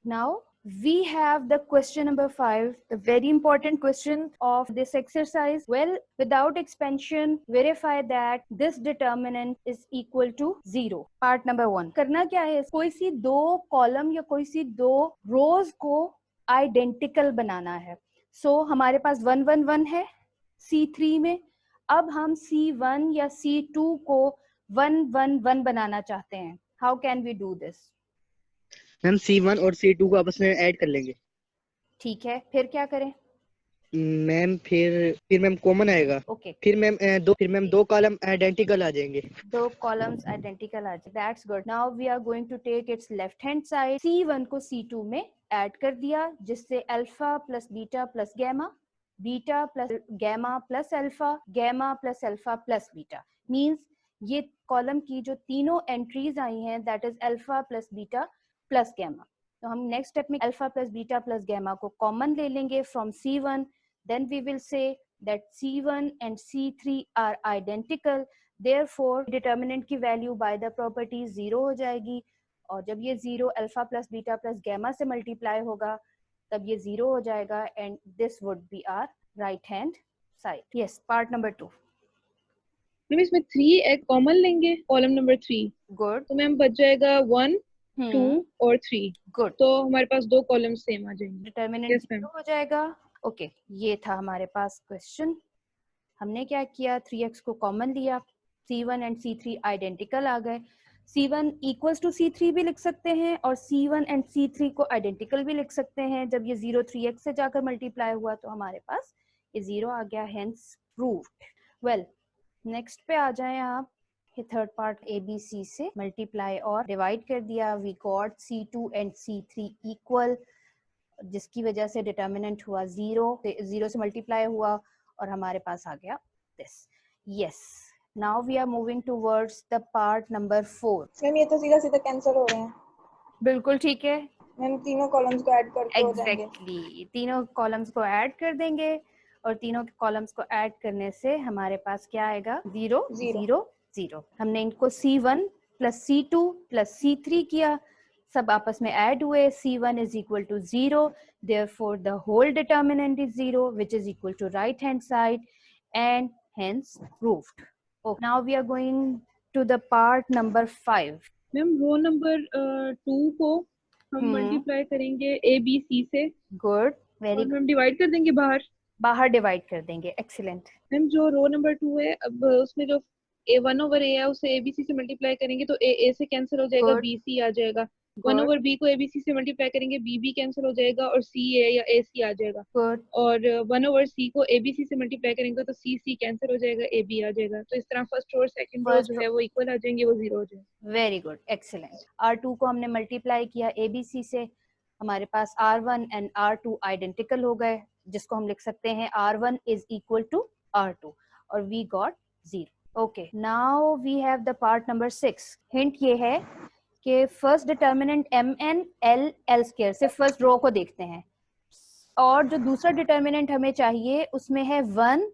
Now we have the question number 5, the very important question of this exercise. Well, without expansion, verify that this determinant is equal to 0. Part number 1. करना क्या है, कोई सी दो column या कोई सी दो रोज को आइडेंटिकल बनाना है. सो हमारे पास 1 1 1 है C3 में. अब हम C1 या C2 को 1 1 1 बनाना चाहते हैं. How can we do this? Ma'am C1 और C2 को आपस में ऐड कर लेंगे. ठीक है, फिर क्या करें? मैम फिर मैम कॉमन आएगा. ओके, फिर मैम दो कॉलम आइडेंटिकल आ जाएंगे. दो कॉलम्स आइडेंटिकल आ जाए. That's good. Now we are going to take its left hand side. C1 को C2 में ऐड कर दिया, जिससे alpha plus beta plus gamma, beta plus gamma plus alpha, gamma plus alpha plus beta. Means ये column की जो तीनों entries आई हैं, that is alpha plus beta plus gamma. तो हम नेक्स्ट स्टेप में alpha plus beta plus gamma को कॉमन ले लेंगे from C1. Then we will say that C1 and C3 are identical. Therefore, determinant की वैल्यू बाय द प्रॉपर्टी 0 हो जाएगी. और जब ये 0 alpha plus beta plus gamma से मल्टीप्लाई होगा, तब ये 0 हो जाएगा. And this would be our right hand side. Yes, part number 2. Ma'am इसमें 3 एक कॉमन लेंगे, कॉलम नंबर 3. गुड. तो मैम बच जाएगा 1 2 और 3. गुड. तो हमारे पास दो कॉलम सेम आ जाएंगे. Determinant Yes, 0 ma'am. हो जाएगा. ओके, ये था हमारे पास क्वेश्चन. हमने क्या किया, 3x को कॉमन लिया, C1 एंड C3 आइडेंटिकल आ गए. C1 इक्वल्स टू C3 भी लिख सकते हैं और C1 एंड C3 को आइडेंटिकल भी लिख सकते हैं. जब ये 0 3x से जाकर मल्टीप्लाई हुआ तो हमारे पास ये 0 आ गया, हेंस प्रूव्ड. वेल, नेक्स्ट पे आ जाएं आप. ये थर्ड पार्ट ABC से मल्टीप्लाई और डिवाइड कर दिया. We got C2 and C3 equal, जिसकी वजह से डिटर्मिनेंट हुआ 0 से मल्टीप्लाई हुआ और हमारे पास आ गया this. Yes, now we are moving towards the part number 4. Ma'am ये तो सीधा सीधा कैंसिल हो रहे हैं. बिल्कुल ठीक है. मैम तीनों कॉलम्स को ऐड करके हो जाएंगे. एग्जैक्टली, तीनों कॉलम्स को ऐड कर देंगे और तीनों कॉलम्स को ऐड करने से हमारे पास क्या आएगा, 0 0 0. हमने इनको C1 plus C2 plus C3 किया, सब आपस में ऐड हुए. C1 is equal to 0, therefore the whole determinant is 0, which is equal to right hand side, and hence proved. Okay, now we are going to the part number 5. Ma'am row number 2 को हम multiply करेंगे ABC से. Good, very और good. Ma'am divide कर देंगे बाहर divide कर देंगे. एक्सीलेंट. मैम जो रो नंबर 2 है, अब उसमें जो A1/A है उसे ABC से मल्टीप्लाई करेंगे तो A से कैंसिल हो जाएगा, Good. BC आ जाएगा. 1/B को ABC से मल्टीप्लाई करेंगे, BB कैंसिल हो जाएगा और CA या AC आ जाएगा. गुड. और 1/C को ABC से मल्टीप्लाई करेंगे तो CC कैंसिल हो जाएगा, AB आ जाएगा. तो इस तरह फर्स्ट और सेकंड रो जो है वो इक्वल आ जाएंगे, वो 0 हो जाएगा. Very good, excellent. R2 को हमने मल्टीप्लाई किया ABC से, हमारे पास R1 एंड R2 आइडेंटिकल हो गए, जिसको हम लिख सकते हैं R1 is equal to R2 और we got 0. Okay, now we have the part number 6. Hint ये है कि first determinant MN L square, सिर्फ फर्स्ट रो को देखते हैं, और जो दूसरा डिटर्मिनेंट हमें चाहिए उसमें है 1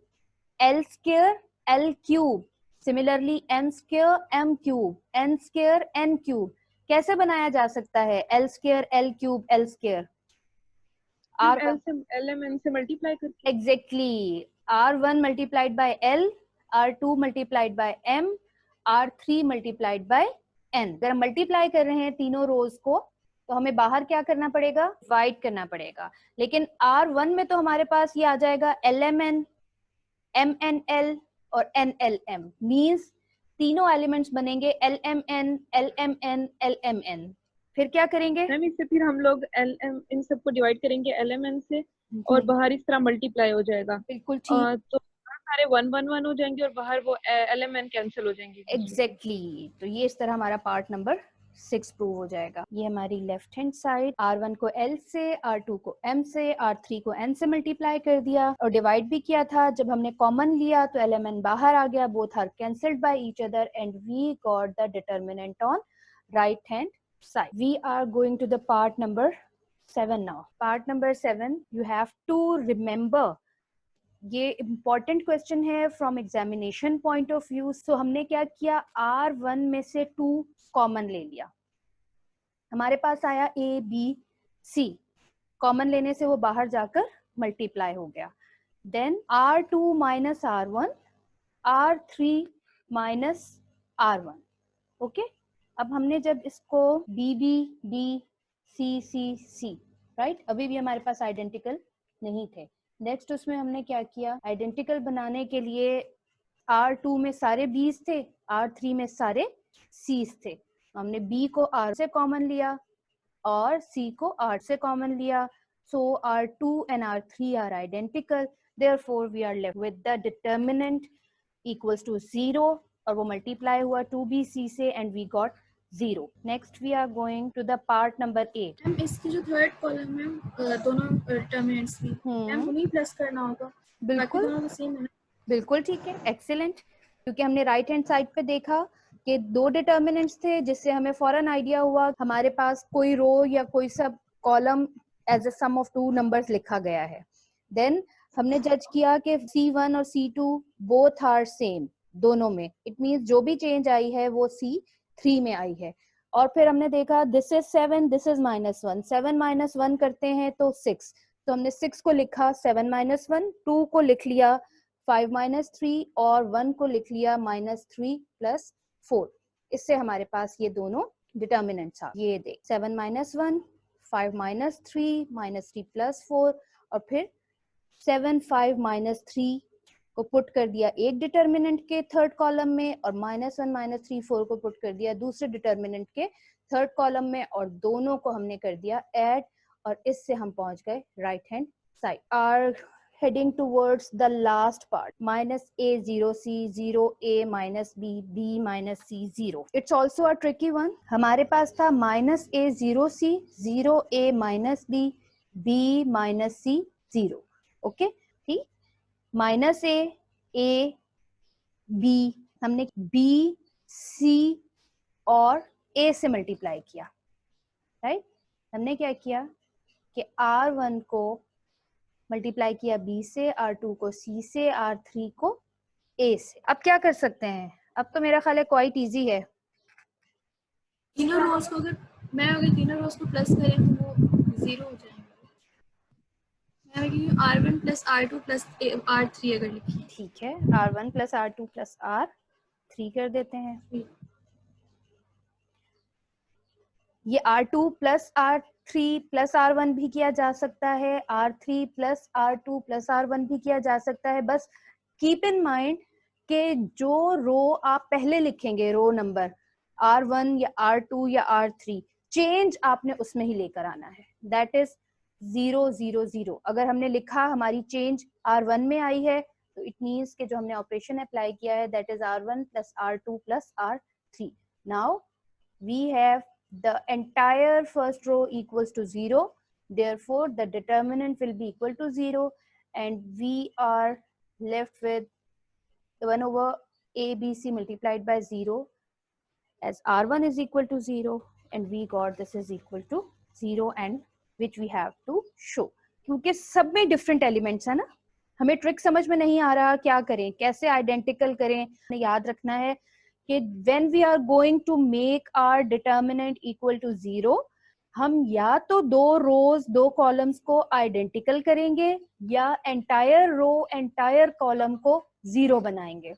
L square L cube, similarly M square M cube, N square N cube. कैसे बनाया जा सकता है L square L cube L square? LMN से मल्टीप्लाई करके. Exactly, R1 multiplied by L, R2 multiplied by M, R3 multiplied by N. अगर हम multiply कर रहे हैं तीनों रोज को तो हमें बाहर क्या करना पड़ेगा, डिवाइड करना पड़ेगा. लेकिन R1 में तो हमारे पास ये आ जाएगा LMN, MNL और NLM. मींस तीनों एलिमेंट्स बनेंगे LMN LMN LMN. फिर क्या करेंगे मैम, इससे फिर हम लोग LM इन सबको डिवाइड करेंगे LMN से और बाहर इस तरह मल्टीप्लाई हो जाएगा. बिल्कुल ठीक. तो सारे 1 1 1 हो जाएंगे और बाहर वो LMN कैंसिल हो जाएंगे. एग्जैक्टली. तो ये इस तरह हमारा पार्ट नंबर 6 प्रूव हो जाएगा. ये हमारी लेफ्ट हैंड साइड, R1 को L से, R2 को M से, R3 को N से मल्टीप्लाई कर दिया और डिवाइड भी किया था. जब हमने कॉमन लिया तो LMN बाहर आ गया, both are cancelled by each other and we got the determinant on right hand side. We are going to the part number 7 now. Part number 7, you have to remember, ये important question है from examination point of view. So हमने क्या किया, R1 में से 2 common ले लिया, हमारे पास आया A B C, कॉमन लेने से वो बाहर जाकर मल्टीप्लाई हो गया. Then R2 minus R1, R3 minus R1. Okay, अब हमने जब इसको B B B C C C, right, अभी भी हमारे पास आइडेंटिकल नहीं थे. नेक्स्ट उसमें हमने क्या किया, आइडेंटिकल बनाने के लिए R2 में सारे B's थे, R3 में सारे C's थे. हमने B को R से कॉमन लिया और C को R से कॉमन लिया. So R2 and R3 are identical. Therefore we are left with the determinant equals to 0, और वो multiply हुआ 2BC से and we got 0. Next we are going to the part number 8. Ma'am इसकी जो third column है दोनों determinants की, ma'am उन्हीं प्लस करना होगा. बिल्कुल, बाकी दोनों सेम है ना? बिल्कुल ठीक है, एक्सीलेंट. क्योंकि हमने राइट हैंड साइड पे देखा कि दो डिटर्मिनेंट्स थे, जिससे हमें फौरन आइडिया हुआ हमारे पास कोई रो या कोई सब column as a sum of two numbers लिखा गया है. देन हमने जज किया कि C1 और C2 बोथ आर सेम, दोनों में. इट मींस जो भी चेंज आई है वो C3 में आई है. और फिर हमने देखा दिस इज 7, दिस इज -1, 7 - 1 करते हैं तो 6, तो हमने 6 को लिखा 7 - 1, 2 को लिख लिया 5 - 3 और 1 को लिख लिया -3 + 4. इससे हमारे पास ये दोनों डिटर्मिनेंट्स आ. ये देख 7 - 1, 5 - 3, -3 + 4, और फिर 7 5 -3 को पुट कर दिया एक डिटर्मिनेंट के थर्ड कॉलम में, और -1 -3 4 को पुट कर दिया दूसरे डिटर्मिनेंट के थर्ड कॉलम में, और दोनों को हमने कर दिया ऐड, और इससे हम पहुंच गए right hand side. Are heading towards the last part, -a0c 0a -b b -c 0. It's also a tricky one. हमारे पास था -a0c 0a -b b -c 0. Okay, ठीक. -a b, हमने b c और a से मल्टीप्लाई किया, right. हमने क्या किया कि R1 को मल्टीप्लाई किया B से, R2 को C से, R3 को A से. अब क्या कर सकते हैं, अब तो मेरा ख्याल है क्वाइट इजी है. तीनों रोज को अगर तीनों रोज को प्लस करें तो वो 0 हो जाएंगे. मैं लिखी R1 + R2 + R3 अगर लिखी. ठीक है, R1 + R2 + R3 कर देते हैं. ये R2 + R3 + R1 भी किया जा सकता है, R3 + R2 + R1 भी किया जा सकता है. बस कीप इन माइंड कि जो रो आप पहले लिखेंगे, रो नंबर R1 या R2 या R3, चेंज आपने उसमें ही लेकर आना है. That is 0 0 0. अगर हमने लिखा हमारी चेंज R1 में आई है, तो इट मीन्स कि जो हमने ऑपरेशन अप्लाई किया है that is R1 + R2 + R3. Now we have the entire first row equals to 0, therefore the determinant will be equal to 0, and we are left with 1 over ABC multiplied by 0, as R1 is equal to 0, and we got this is equal to 0, and which we have to show. क्योंकि सब में different elements है ना, हमें trick समझ में नहीं आ रहा क्या करें, कैसे आइडेंटिकल करें. याद रखना है कि when we are going to make our determinant equal to 0, हम या तो दो रोज दो कॉलम्स को आइडेंटिकल करेंगे या एंटायर रो एंटायर कॉलम को 0 बनाएंगे.